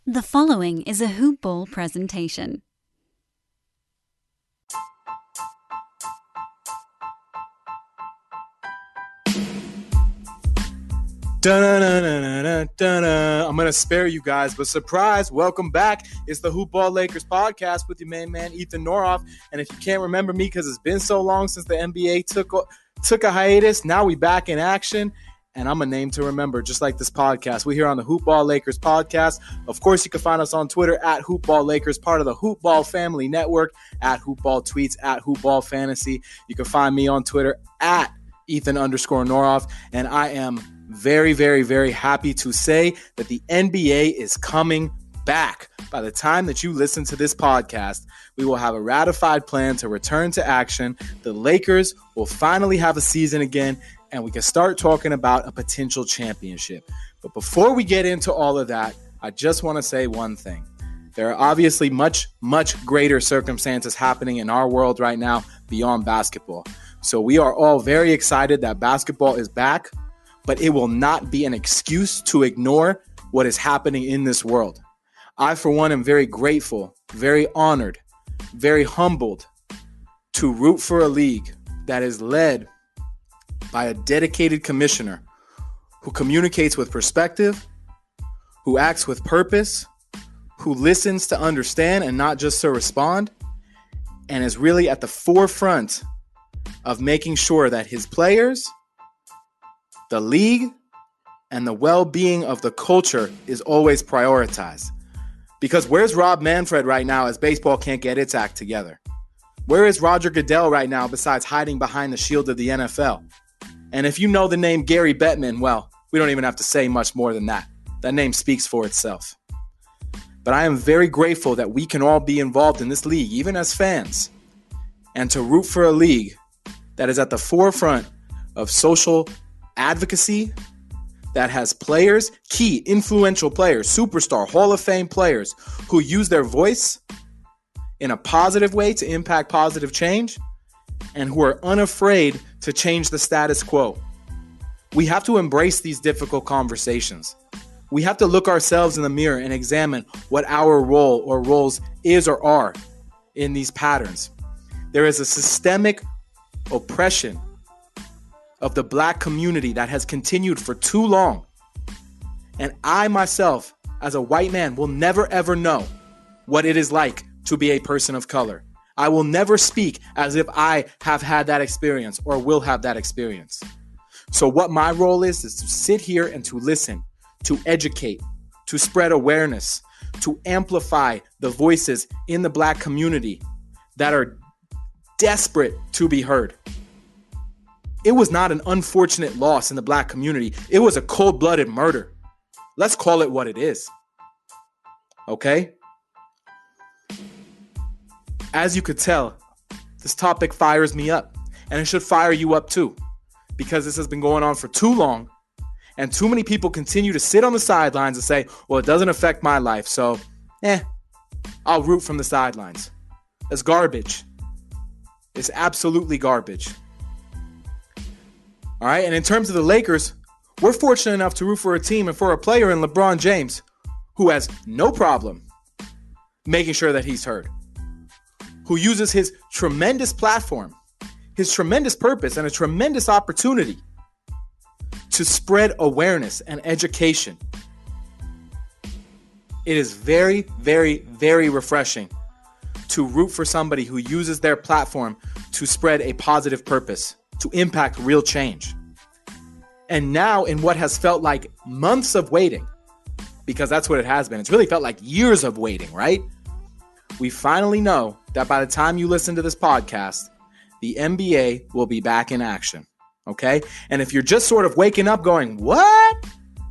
The following is a Hoop Ball presentation. Dun-dun-dun-dun-dun-dun. I'm going to spare you guys, but surprise, welcome back. It's the Hoop Ball Lakers podcast with your main man, Ethan Norof. And if you can't remember me because it's been so long since the NBA took a hiatus, now we back in action. And I'm a name to remember, just like this podcast. We're here on the Hoop Ball Lakers podcast. Of course, you can find us on Twitter at Hoop Ball Lakers, part of the Hoop Ball Family Network, at Hoop Ball Tweets, at Hoop Ball Fantasy. You can find me on Twitter at Ethan_Norof. And I am very, very, very happy to say that the NBA is coming back. By the time that you listen to this podcast, we will have a ratified plan to return to action. The Lakers will finally have a season again, and we can start talking about a potential championship. But before we get into all of that, I just want to say one thing. There are obviously much, much greater circumstances happening in our world right now beyond basketball. So we are all very excited that basketball is back, but it will not be an excuse to ignore what is happening in this world. I, for one, am very grateful, very honored, very humbled to root for a league that is led by a dedicated commissioner who communicates with perspective, who acts with purpose, who listens to understand and not just to respond, and is really at the forefront of making sure that his players, the league, and the well-being of the culture is always prioritized. Because where's Rob Manfred right now as baseball can't get its act together? Where is Roger Goodell right now besides hiding behind the shield of the NFL? And if you know the name Gary Bettman, well, we don't even have to say much more than that. That name speaks for itself. But I am very grateful that we can all be involved in this league, even as fans, and to root for a league that is at the forefront of social advocacy, that has players, key influential players, superstar Hall of Fame players who use their voice in a positive way to impact positive change and who are unafraid to change the status quo. We have to embrace these difficult conversations. We have to look ourselves in the mirror and examine what our role or roles is or are in these patterns. There is a systemic oppression of the Black community that has continued for too long. And I myself, as a white man, will never ever know what it is like to be a person of color. I will never speak as if I have had that experience or will have that experience. So what my role is to sit here and to listen, to educate, to spread awareness, to amplify the voices in the Black community that are desperate to be heard. It was not an unfortunate loss in the Black community. It was a cold-blooded murder. Let's call it what it is. Okay? As you could tell, this topic fires me up. And it should fire you up too. Because this has been going on for too long. And too many people continue to sit on the sidelines and say, well, it doesn't affect my life. So, I'll root from the sidelines. That's garbage. It's absolutely garbage. All right, and in terms of the Lakers, we're fortunate enough to root for a team and for a player in LeBron James who has no problem making sure that he's heard, who uses his tremendous platform, his tremendous purpose, and a tremendous opportunity to spread awareness and education. It is very, very, very refreshing to root for somebody who uses their platform to spread a positive purpose, to impact real change. And now in what has felt like months of waiting, because that's what it has been. It's really felt like years of waiting, right? We finally know that by the time you listen to this podcast, the NBA will be back in action, okay? And if you're just sort of waking up going, what?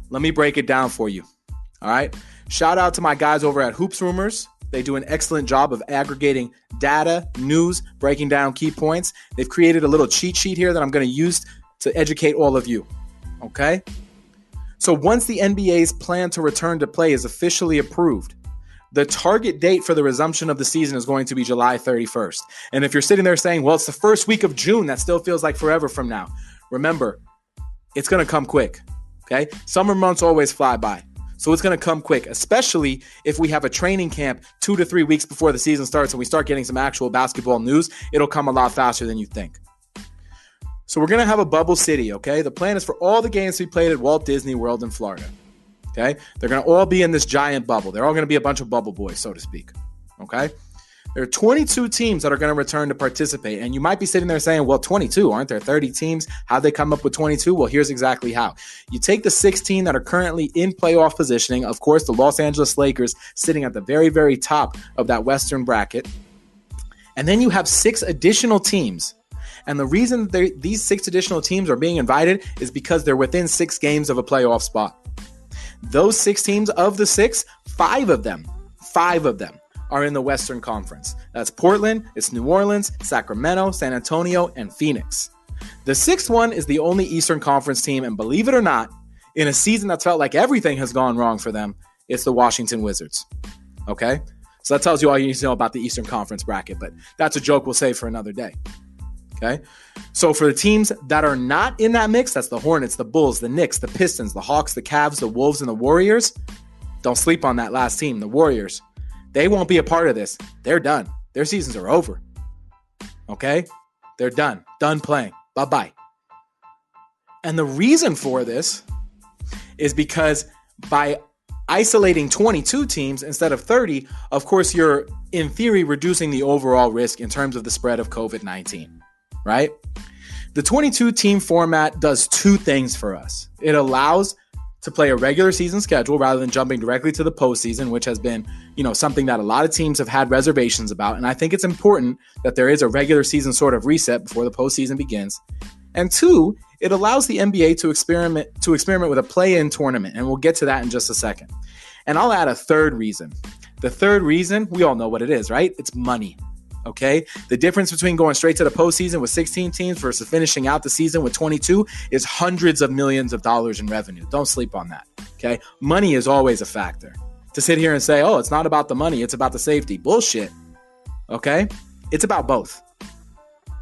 Let me break it down for you, all right? Shout out to my guys over at Hoops Rumors. They do an excellent job of aggregating data, news, breaking down key points. They've created a little cheat sheet here that I'm going to use to educate all of you, okay? So once the NBA's plan to return to play is officially approved, the target date for the resumption of the season is going to be July 31st. And if you're sitting there saying, well, it's the first week of June, that still feels like forever from now. Remember, it's going to come quick, okay? Summer months always fly by. So it's going to come quick, especially if we have a training camp 2 to 3 weeks before the season starts and we start getting some actual basketball news. It'll come a lot faster than you think. So we're going to have a bubble city, okay? The plan is for all the games to be played at Walt Disney World in Florida, okay? They're going to all be in this giant bubble. They're all going to be a bunch of bubble boys, so to speak, okay? There are 22 teams that are going to return to participate. And you might be sitting there saying, well, 22, aren't there 30 teams? How'd they come up with 22? Well, here's exactly how. You take the 16 that are currently in playoff positioning. Of course, the Los Angeles Lakers sitting at the very, very top of that Western bracket. And then you have 6 additional teams. And the reason these 6 additional teams are being invited is because they're within 6 games of a playoff spot. Those 6 teams, of the 6, 5 of them are in the Western Conference. That's Portland, it's New Orleans, Sacramento, San Antonio, and Phoenix. The 6th one is the only Eastern Conference team, and believe it or not, in a season that's felt like everything has gone wrong for them, it's the Washington Wizards. Okay? So that tells you all you need to know about the Eastern Conference bracket, but that's a joke we'll save for another day. Okay? So for the teams that are not in that mix, that's the Hornets, the Bulls, the Knicks, the Pistons, the Hawks, the Cavs, the Wolves, and the Warriors. Don't sleep on that last team, the Warriors. They won't be a part of this. They're done. Their seasons are over. Okay? They're done. Done playing. Bye-bye. And the reason for this is because by isolating 22 teams instead of 30, of course, you're, in theory, reducing the overall risk in terms of the spread of COVID-19, right? The 22-team format does 2 things for us. It allows to play a regular season schedule rather than jumping directly to the postseason, which has been, something that a lot of teams have had reservations about. And I think it's important that there is a regular season sort of reset before the postseason begins. And 2, it allows the NBA to experiment with a play-in tournament. And we'll get to that in just a second. And I'll add a third reason. The third reason, we all know what it is, right? It's money. Okay? The difference between going straight to the postseason with 16 teams versus finishing out the season with 22 is hundreds of millions of dollars in revenue. Don't sleep on that. Okay? Money is always a factor. To sit here and say, oh, it's not about the money, it's about the safety. Bullshit. Okay? It's about both.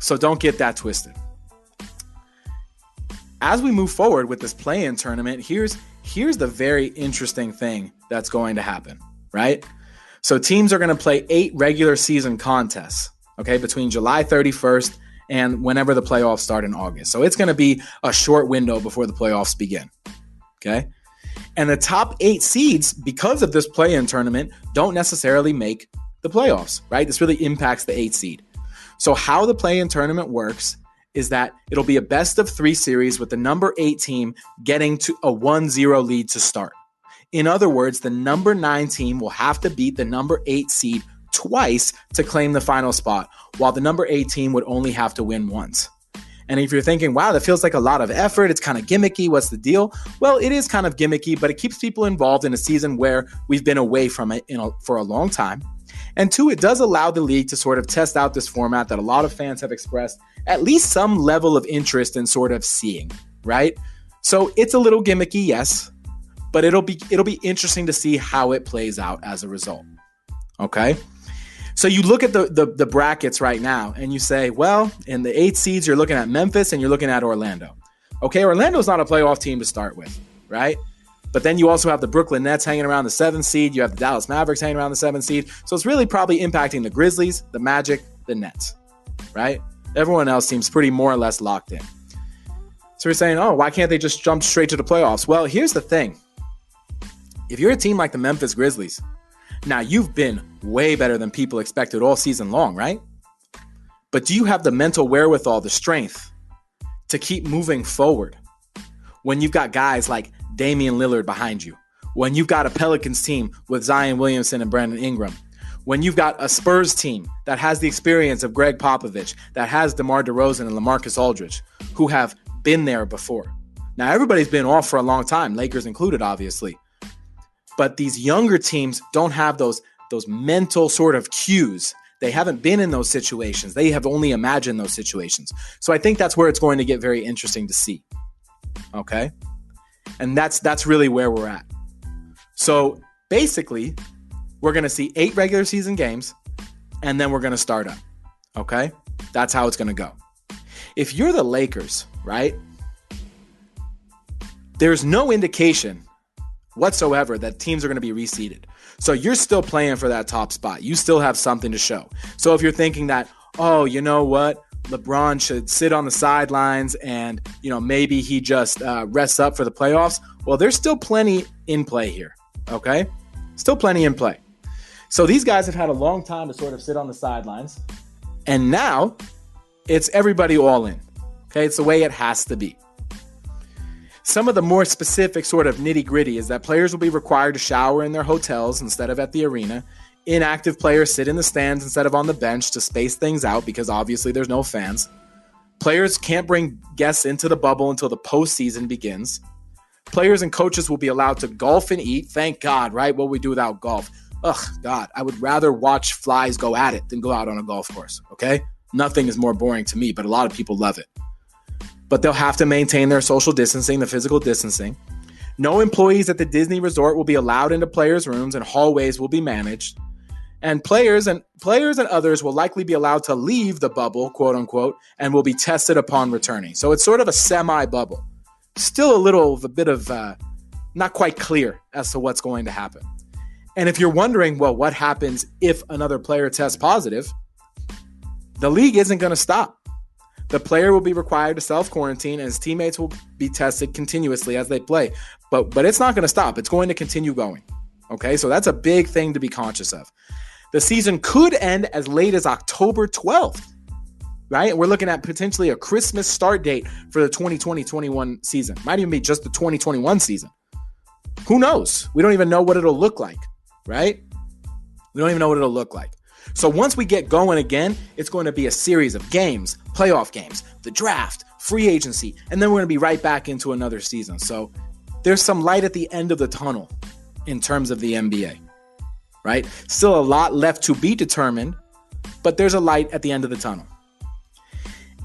So don't get that twisted. As we move forward with this play-in tournament, here's the very interesting thing that's going to happen, right? So teams are going to play 8 regular season contests, okay, between July 31st and whenever the playoffs start in August. So it's going to be a short window before the playoffs begin, okay? And the top 8 seeds, because of this play-in tournament, don't necessarily make the playoffs, right? This really impacts the 8 seed. So how the play-in tournament works is that it'll be a best-of-3 series with the number 8 team getting to a 1-0 lead to start. In other words, the number 9 team will have to beat the number 8 seed twice to claim the final spot, while the number 8 team would only have to win once. And if you're thinking, wow, that feels like a lot of effort, it's kind of gimmicky, what's the deal? Well, it is kind of gimmicky, but it keeps people involved in a season where we've been away from it for a long time. And 2, it does allow the league to sort of test out this format that a lot of fans have expressed at least some level of interest in sort of seeing, right? So it's a little gimmicky, yes, but it'll be interesting to see how it plays out as a result. Okay? So you look at the brackets right now and you say, well, in the 8 seeds, you're looking at Memphis and you're looking at Orlando. Okay, Orlando's not a playoff team to start with, right? But then you also have the Brooklyn Nets hanging around the 7th seed. You have the Dallas Mavericks hanging around the 7th seed. So it's really probably impacting the Grizzlies, the Magic, the Nets, right? Everyone else seems pretty more or less locked in. So we're saying, oh, why can't they just jump straight to the playoffs? Well, here's the thing. If you're a team like the Memphis Grizzlies, now you've been way better than people expected all season long, right? But do you have the mental wherewithal, the strength to keep moving forward when you've got guys like Damian Lillard behind you, when you've got a Pelicans team with Zion Williamson and Brandon Ingram, when you've got a Spurs team that has the experience of Greg Popovich, that has DeMar DeRozan and LaMarcus Aldridge, who have been there before. Now, everybody's been off for a long time, Lakers included, obviously. But these younger teams don't have those mental sort of cues. They haven't been in those situations. They have only imagined those situations. So I think that's where it's going to get very interesting to see. Okay? And that's really where we're at. So basically, we're going to see 8 regular season games, and then we're going to start up. Okay? That's how it's going to go. If you're the Lakers, right, there's no indication whatsoever that teams are going to be reseeded. So you're still playing for that top spot. You still have something to show. So if you're thinking that, oh, you know what, LeBron should sit on the sidelines and, maybe he just rests up for the playoffs. Well, there's still plenty in play here. Okay? Still plenty in play. So these guys have had a long time to sort of sit on the sidelines. And now it's everybody all in. Okay? It's the way it has to be. Some of the more specific sort of nitty-gritty is that players will be required to shower in their hotels instead of at the arena. Inactive players sit in the stands instead of on the bench to space things out because obviously there's no fans. Players can't bring guests into the bubble until the postseason begins. Players and coaches will be allowed to golf and eat. Thank God, right? What would we do without golf? Ugh, God, I would rather watch flies go at it than go out on a golf course, okay? Nothing is more boring to me, but a lot of people love it. But they'll have to maintain their social distancing, the physical distancing. No employees at the Disney resort will be allowed into players' rooms, and hallways will be managed. And players and others will likely be allowed to leave the bubble, quote unquote, and will be tested upon returning. So it's sort of a semi-bubble. Still a bit of not quite clear as to what's going to happen. And if you're wondering, well, what happens if another player tests positive? The league isn't going to stop. The player will be required to self-quarantine and his teammates will be tested continuously as they play. But it's not going to stop. It's going to continue going. Okay, so that's a big thing to be conscious of. The season could end as late as October 12th, right? We're looking at potentially a Christmas start date for the 2020-21 season. Might even be just the 2021 season. Who knows? We don't even know what it'll look like, right? We don't even know what it'll look like. So once we get going again, it's going to be a series of games, playoff games, the draft, free agency, and then we're going to be right back into another season. So there's some light at the end of the tunnel in terms of the NBA, right? Still a lot left to be determined, but there's a light at the end of the tunnel.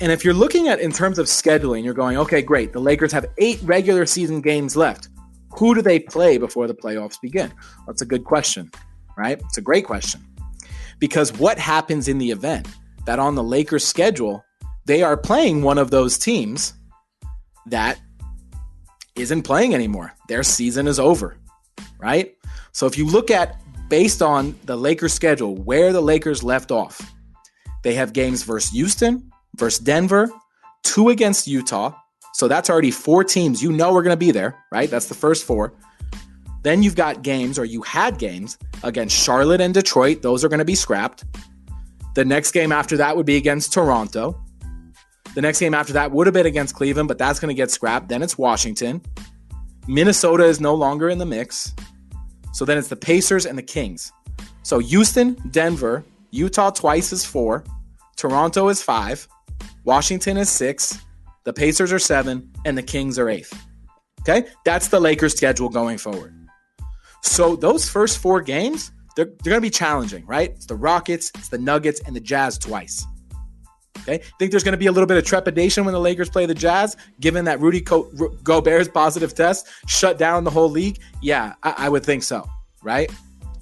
And if you're looking at in terms of scheduling, you're going, okay, great. The Lakers have 8 regular season games left. Who do they play before the playoffs begin? That's a good question, right? It's a great question. Because what happens in the event that on the Lakers schedule, they are playing one of those teams that isn't playing anymore. Their season is over, right? So if you look at, based on the Lakers schedule, where the Lakers left off, they have games versus Houston, versus Denver, 2 against Utah. So that's already 4 teams you know are going to be there, right? That's the first 4. Then you've got games, or you had games, against Charlotte and Detroit. Those are going to be scrapped. The next game after that would be against Toronto. The next game after that would have been against Cleveland, but that's going to get scrapped. Then it's Washington. Minnesota is no longer in the mix. So then it's the Pacers and the Kings. So Houston, Denver, Utah twice is 4. Toronto is 5. Washington is 6. The Pacers are 7. And the Kings are 8th. Okay? That's the Lakers schedule going forward. So those first 4 games, they're going to be challenging, right? It's the Rockets, it's the Nuggets, and the Jazz twice. Okay? Think there's going to be a little bit of trepidation when the Lakers play the Jazz, given that Rudy Gobert's positive test shut down the whole league? Yeah, I would think so, right?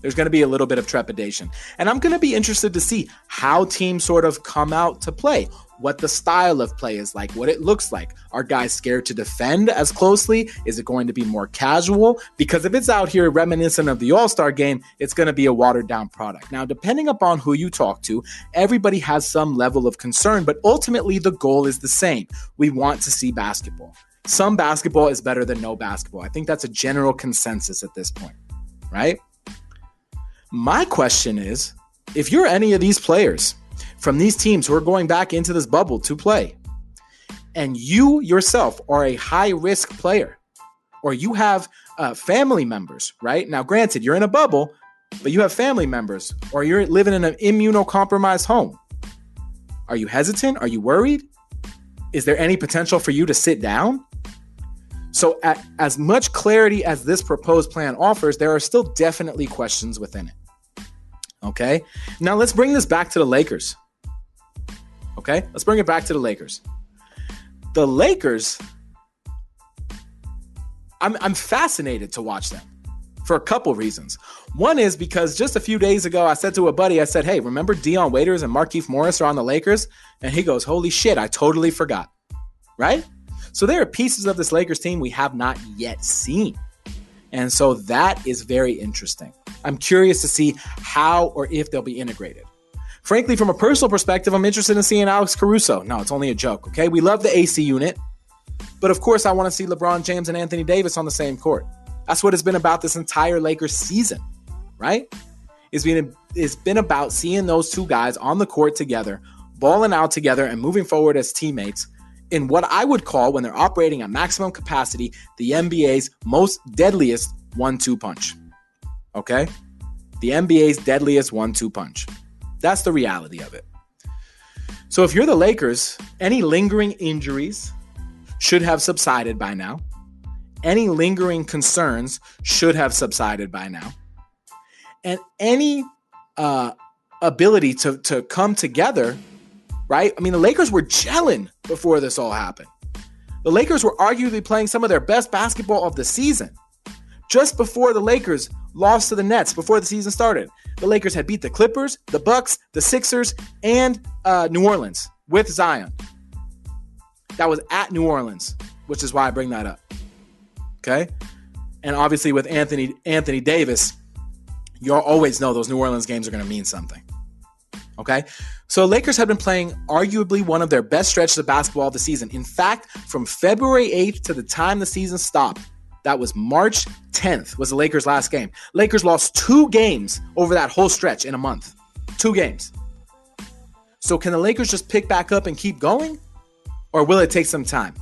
There's going to be a little bit of trepidation. And I'm going to be interested to see how teams sort of come out to play, what the style of play is like, what it looks like. Are guys scared to defend as closely? Is it going to be more casual? Because if it's out here reminiscent of the All-Star game, it's going to be a watered-down product. Now, depending upon who you talk to, everybody has some level of concern, but ultimately the goal is the same. We want to see basketball. Some basketball is better than no basketball. I think that's a general consensus at this point, right? My question is, if you're any of these players from these teams who are going back into this bubble to play, and you yourself are a high-risk player, or you have family members, right? Now, granted, you're in a bubble, but you have family members, or you're living in an immunocompromised home. Are you hesitant? Are you worried? Is there any potential for you to sit down? So as much clarity as this proposed plan offers, there are still definitely questions within it. Okay? Now let's bring this back to the Lakers. Okay? Let's bring it back to the Lakers. The Lakers, I'm fascinated to watch them for a couple reasons. One is because just a few days ago, I said to a buddy, I said, hey, remember Dion Waiters and Markieff Morris are on the Lakers? And he goes, holy shit, I totally forgot. Right? So there are pieces of this Lakers team we have not yet seen. And so that is very interesting. I'm curious to see how or if they'll be integrated. Frankly, from a personal perspective, I'm interested in seeing Alex Caruso. No, it's only a joke, okay? We love the AC unit, but of course I want to see LeBron James and Anthony Davis on the same court. That's what it's been about this entire Lakers season, right? It's been about seeing those two guys on the court together, balling out together and moving forward as teammates in what I would call, when they're operating at maximum capacity, the NBA's most deadliest 1-2 punch. Okay? The NBA's deadliest 1-2 punch. That's the reality of it. So if you're the Lakers, any lingering injuries should have subsided by now. Any lingering concerns should have subsided by now. And any ability to come together, right? I mean, the Lakers were gelling before this all happened. The Lakers were arguably playing some of their best basketball of the season. Just before the Lakers lost to the Nets, before the season started, the Lakers had beat the Clippers, the Bucks, the Sixers, and New Orleans with Zion. That was at New Orleans, which is why I bring that up. Okay? And obviously with Anthony Davis, you'll always know those New Orleans games are going to mean something. Okay? So Lakers have been playing arguably one of their best stretches of basketball of the season. In fact, from February 8th to the time the season stopped, that was March 10th was the Lakers' last game. Lakers lost 2 games over that whole stretch in a month. 2 games. So can the Lakers just pick back up and keep going? Or will it take some time?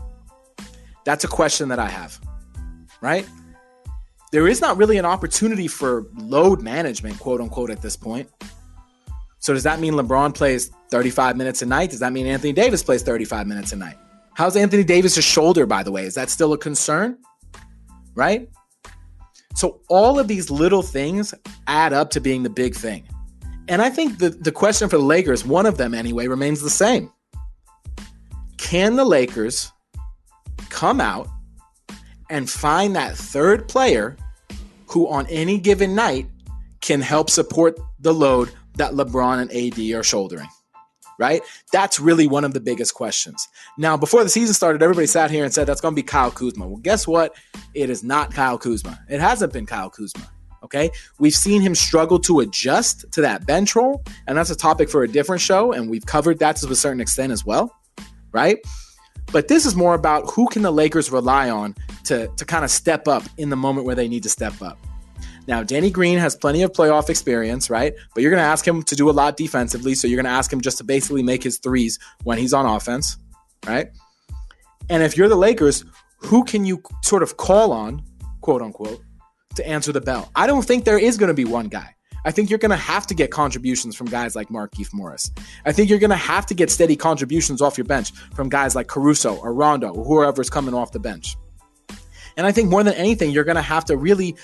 That's a question that I have, right? There is not really an opportunity for load management, quote unquote, at this point. So does that mean LeBron plays 35 minutes a night? Does that mean Anthony Davis plays 35 minutes a night? How's Anthony Davis' shoulder, by the way? Is that still a concern? Right? So all of these little things add up to being the big thing. And I think the question for the Lakers, one of them anyway, remains the same. Can the Lakers come out and find that third player who on any given night can help support the load that LeBron and AD are shouldering? Right? That's really one of the biggest questions. Now, before the season started, everybody sat here and said that's going to be Kyle Kuzma. Well, guess what? It is not Kyle Kuzma. It hasn't been Kyle Kuzma. Okay? We've seen him struggle to adjust to that bench role, and that's a topic for a different show, and we've covered that to a certain extent as well. Right? But this is more about who can the Lakers rely on to kind of step up in the moment where they need to step up. Now, Danny Green has plenty of playoff experience, right? But you're going to ask him to do a lot defensively, so you're going to ask him just to basically make his threes when he's on offense, right? And if you're the Lakers, who can you sort of call on, quote unquote, to answer the bell? I don't think there is going to be one guy. I think you're going to have to get contributions from guys like Markieff Morris. I think you're going to have to get steady contributions off your bench from guys like Caruso or Rondo or whoever's coming off the bench. And I think more than anything, you're going to have to really,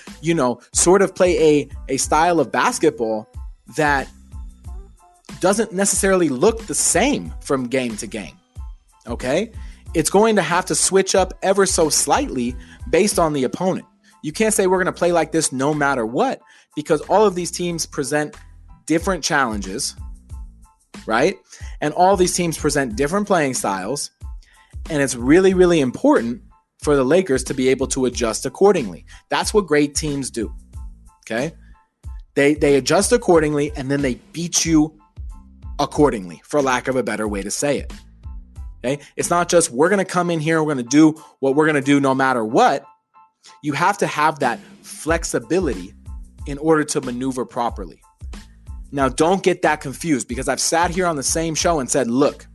sort of play a style of basketball that doesn't necessarily look the same from game to game. Okay? It's going to have to switch up ever so slightly based on the opponent. You can't say we're going to play like this no matter what, because all of these teams present different challenges, right? And all these teams present different playing styles. And it's really, really important for the Lakers to be able to adjust accordingly. That's what great teams do. Okay? They adjust accordingly and then they beat you accordingly, for lack of a better way to say it. Okay? It's not just we're going to come in here, we're going to do what we're going to do no matter what. You have to have that flexibility in order to maneuver properly. Now, don't get that confused, because I've sat here on the same show and said, look,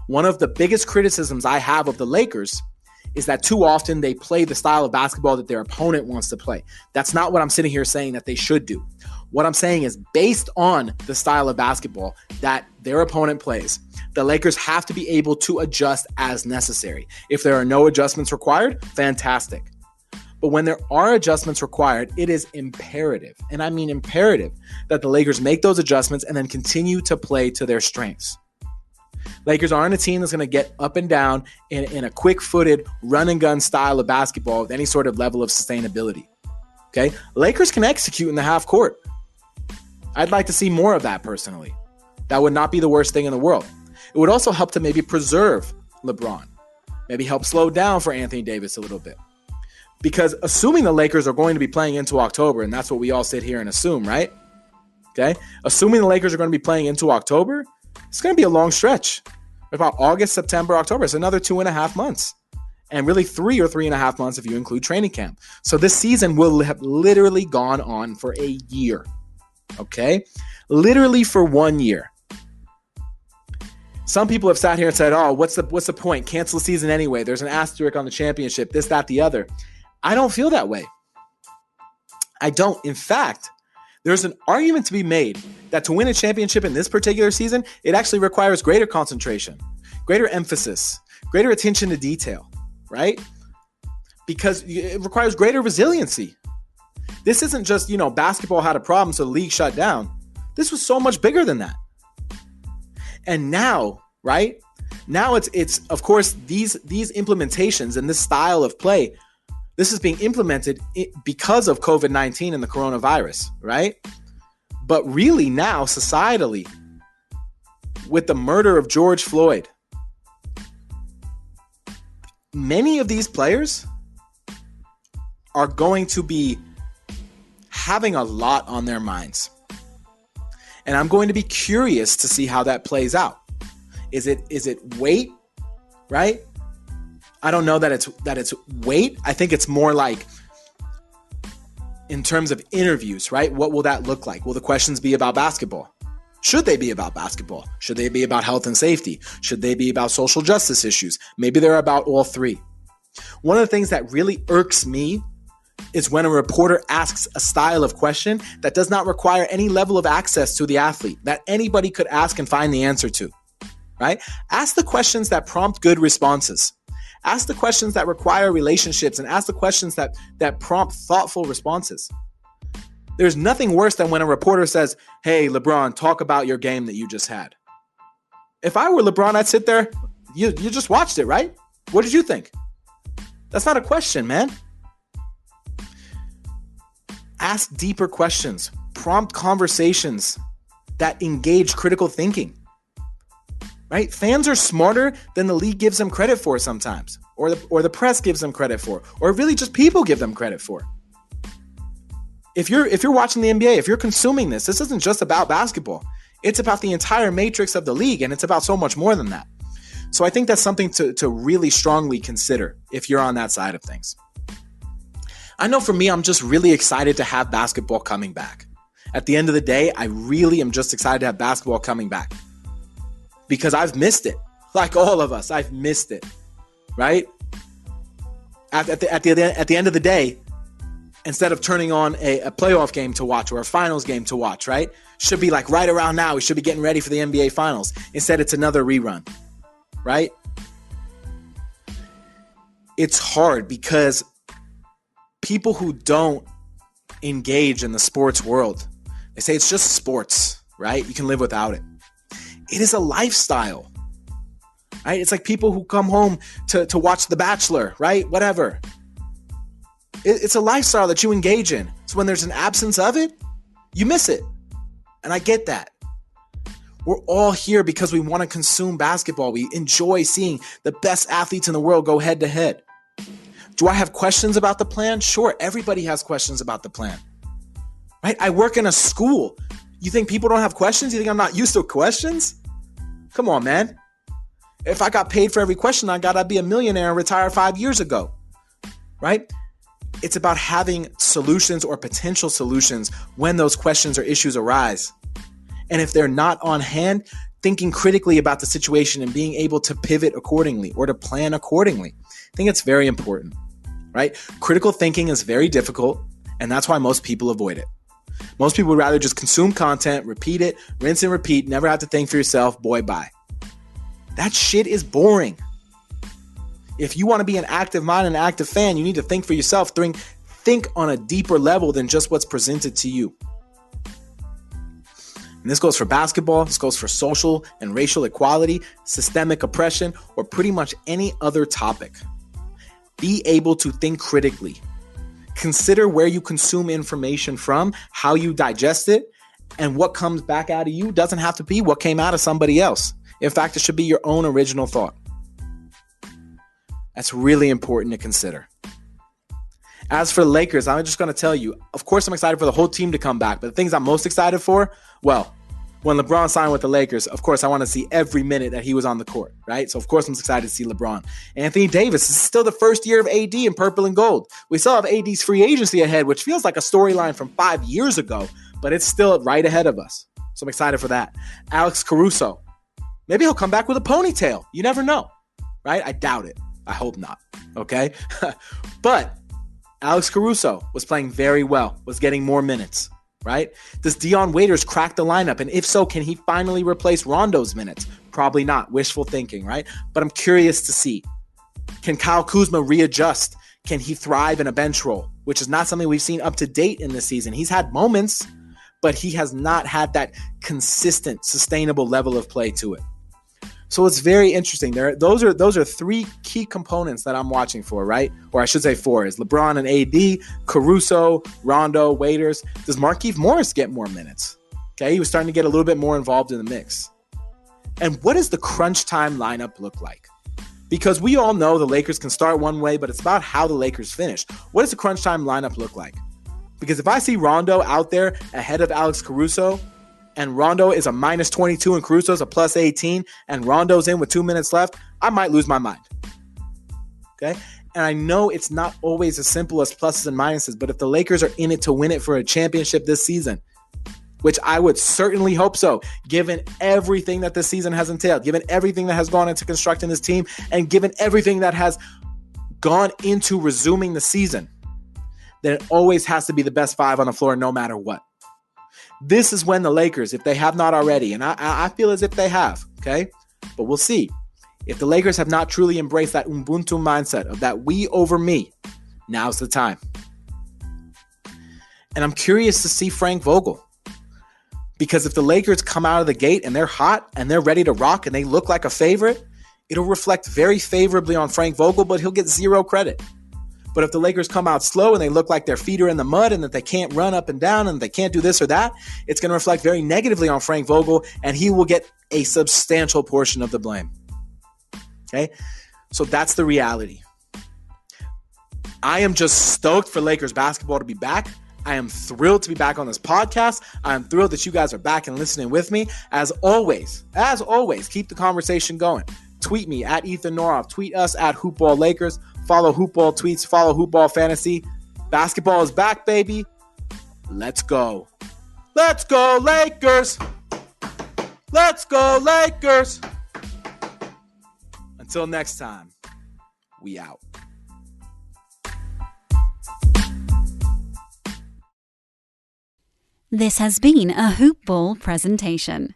one of the biggest criticisms I have of the Lakers is that too often they play the style of basketball that their opponent wants to play. That's not what I'm sitting here saying that they should do. What I'm saying is, based on the style of basketball that their opponent plays, the Lakers have to be able to adjust as necessary. If there are no adjustments required, fantastic. But when there are adjustments required, it is imperative, and I mean imperative, that the Lakers make those adjustments and then continue to play to their strengths. Lakers aren't a team that's going to get up and down in a quick-footed run-and-gun style of basketball with any sort of level of sustainability. Okay? Lakers can execute in the half court. I'd like to see more of that personally. That would not be the worst thing in the world. It would also help to maybe preserve LeBron. Maybe help slow down for Anthony Davis a little bit. Because assuming the Lakers are going to be playing into October, and that's what we all sit here and assume, right? Okay? Assuming the Lakers are going to be playing into October, it's going to be a long stretch. About August, September, October. It's another 2.5 months. And really 3 or 3.5 months if you include training camp. So this season will have literally gone on for a year. Okay? Literally for 1 year. Some people have sat here and said, oh, what's the point? Cancel the season anyway. There's an asterisk on the championship, this, that, the other. I don't feel that way. I don't. In fact, there's an argument to be made that to win a championship in this particular season, it actually requires greater concentration, greater emphasis, greater attention to detail, right? Because it requires greater resiliency. This isn't just, basketball had a problem, so the league shut down. This was so much bigger than that. And now, right? Now it's of course these implementations and this style of play, this is being implemented because of COVID-19 and the coronavirus, right? But really now, societally, with the murder of George Floyd, many of these players are going to be having a lot on their minds. And I'm going to be curious to see how that plays out. Is it weight, right? I don't know that it's weight. I think it's more like in terms of interviews, right? What will that look like? Will the questions be about basketball? Should they be about basketball? Should they be about health and safety? Should they be about social justice issues? Maybe they're about all three. One of the things that really irks me is when a reporter asks a style of question that does not require any level of access to the athlete, that anybody could ask and find the answer to, right? Ask the questions that prompt good responses. Ask the questions that require relationships, and ask the questions that prompt thoughtful responses. There's nothing worse than when a reporter says, hey, LeBron, talk about your game that you just had. If I were LeBron, I'd sit there. You just watched it, right? What did you think? That's not a question, man. Ask deeper questions. Prompt conversations that engage critical thinking. Right? Fans are smarter than the league gives them credit for sometimes, or the press gives them credit for, or really just people give them credit for. If you're watching the NBA, if you're consuming this isn't just about basketball. It's about the entire matrix of the league, and it's about so much more than that. So I think that's something to really strongly consider if you're on that side of things. I know for me, I'm just really excited to have basketball coming back. At the end of the day, I really am just excited to have basketball coming back. Because I've missed it. Like all of us, I've missed it. Right? At the end of the day, instead of turning on a playoff game to watch or a finals game to watch, right? Should be like right around now, we should be getting ready for the NBA finals. Instead, it's another rerun. Right? It's hard because people who don't engage in the sports world, they say it's just sports, right? You can live without it. It is a lifestyle, right? It's like people who come home to watch The Bachelor, right? Whatever. It's a lifestyle that you engage in. So when there's an absence of it, you miss it. And I get that. We're all here because we want to consume basketball. We enjoy seeing the best athletes in the world go head to head. Do I have questions about the plan? Sure, everybody has questions about the plan, right? I work in a school. You think people don't have questions? You think I'm not used to questions? Come on, man. If I got paid for every question I'd be a millionaire and retire 5 years ago, right? It's about having solutions or potential solutions when those questions or issues arise. And if they're not on hand, thinking critically about the situation and being able to pivot accordingly or to plan accordingly. I think it's very important, right? Critical thinking is very difficult, and that's why most people avoid it. Most people would rather just consume content, repeat it, rinse and repeat, never have to think for yourself, boy, bye. That shit is boring. If you want to be an active mind and an active fan, you need to think for yourself. Think on a deeper level than just what's presented to you. And this goes for basketball, this goes for social and racial equality, systemic oppression, or pretty much any other topic. Be able to think critically. Consider where you consume information from, how you digest it, and what comes back out of you doesn't have to be what came out of somebody else. In fact, it should be your own original thought. That's really important to consider. As for the Lakers, I'm just going to tell you, of course, I'm excited for the whole team to come back. But the things I'm most excited for, well, when LeBron signed with the Lakers, of course, I want to see every minute that he was on the court, right? So, of course, I'm excited to see LeBron. Anthony Davis is still the first year of AD in purple and gold. We still have AD's free agency ahead, which feels like a storyline from 5 years ago, but it's still right ahead of us. So I'm excited for that. Alex Caruso. Maybe he'll come back with a ponytail. You never know, right? I doubt it. I hope not, okay? But Alex Caruso was playing very well, was getting more minutes. Right? Does Dion Waiters crack the lineup? And if so, can he finally replace Rondo's minutes? Probably not. Wishful thinking, right? But I'm curious to see. Can Kyle Kuzma readjust? Can he thrive in a bench role? Which is not something we've seen up to date in this season. He's had moments, but he has not had that consistent, sustainable level of play to it. So it's very interesting. Those are three key components that I'm watching for, right? Or I should say four, is LeBron and AD, Caruso, Rondo, Waiters. Does Markieff Morris get more minutes? Okay, he was starting to get a little bit more involved in the mix. And what does the crunch time lineup look like? Because we all know the Lakers can start one way, but it's about how the Lakers finish. What does the crunch time lineup look like? Because if I see Rondo out there ahead of Alex Caruso, and Rondo is a minus 22 and Caruso's a plus 18, and Rondo's in with 2 minutes left, I might lose my mind. Okay? And I know it's not always as simple as pluses and minuses, but if the Lakers are in it to win it for a championship this season, which I would certainly hope so, given everything that this season has entailed, given everything that has gone into constructing this team, and given everything that has gone into resuming the season, then it always has to be the best five on the floor no matter what. This is when the Lakers, if they have not already, and I feel as if they have, okay? But we'll see. If the Lakers have not truly embraced that Ubuntu mindset of that we over me, now's the time. And I'm curious to see Frank Vogel. Because if the Lakers come out of the gate and they're hot and they're ready to rock and they look like a favorite, it'll reflect very favorably on Frank Vogel, but he'll get zero credit. But if the Lakers come out slow and they look like their feet are in the mud and that they can't run up and down and they can't do this or that, it's going to reflect very negatively on Frank Vogel, and he will get a substantial portion of the blame. Okay? So that's the reality. I am just stoked for Lakers basketball to be back. I am thrilled to be back on this podcast. I'm thrilled that you guys are back and listening with me. As always, keep the conversation going. Tweet me at Ethan Norof. Tweet us at Hoopball Lakers. Follow Hoopball Tweets. Follow Hoopball Fantasy. Basketball is back, baby. Let's go. Let's go, Lakers. Let's go, Lakers. Until next time, we out. This has been a Hoop Ball presentation.